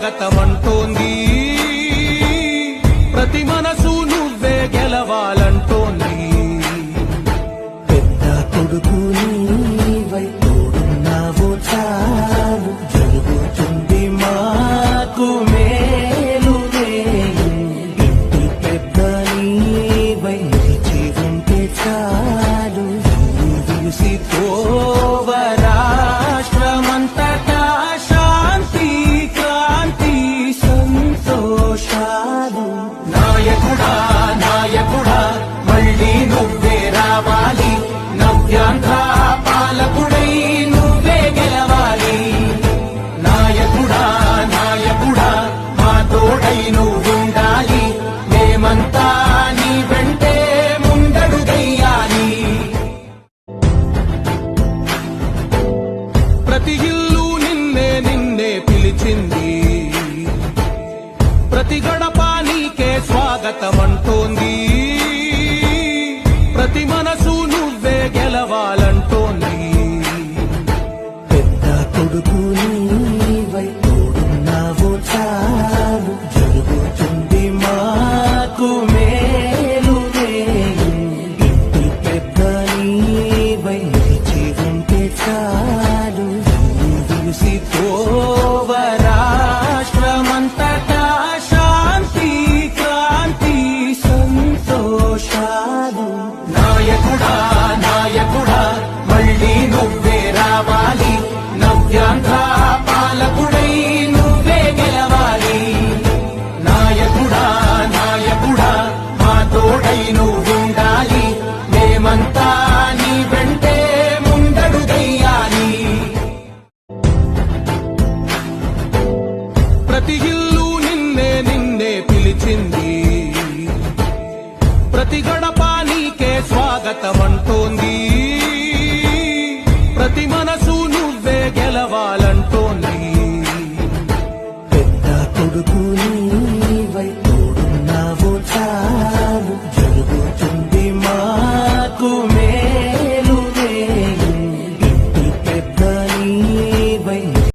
స్వాగతమంటోంది. ప్రతి మనసు నువ్వే గెలవాలంటోంది. పెద్ద కొడుకు నీవై తోడున్నావో చాలు, జరుగుతుంది మాకు మేలు. ఇంటి పెద్ద నీవై నిలిచి ఉంటే చాలు, చూసి తోవ రాష్ట్రమంతటా శాంతి క్రాంతి సంతోషాలు. నాయకుడా నాయకుడా మళ్ళీ నువ్వే రావాలి, నవ్యాంధ్ర పాలకుడై నువ్వే గెలవాలి. నాయకుడా నాయకుడా మా తోడై నువ్వుండాలి, మేమంతా నీ వెంటే ముందడుగెయ్యాలి. ప్రతి ఇల్లు నిన్నే నిన్నే పిలిచింది, ప్రతి గడప నీకే స్వాగతమంటోంది. ప్రతి మనసు నువ్వే గెలవాలంటోంది. పెద్ద కొడుకు నీవై తోడున్నావో చాలు, జరుగుతుంది మాకు మేలు. ఇంటి పెద్ద నీవై నిలిచి ఉంటే చాలు, చూసి తోవ రాష్ట్రమంతటా శాంతి క్రాంతి సంతోషాలు. నాయకుడా నాయకుడా మళ్ళీ నువ్వే రావాలి, నవ్యాంధ్ర పాలకుడై నువ్వే గెలవాలి. నాయకుడా నాయకుడా మా తోడై నువ్వుండాలి, మేమంతా నీ వెంటే ముందడుగెయ్యాలి. ప్రతి ఇల్లు నిన్నే నిన్నే పిలిచింది, ప్రతి గడప నీకే స్వాగతమంటోంది.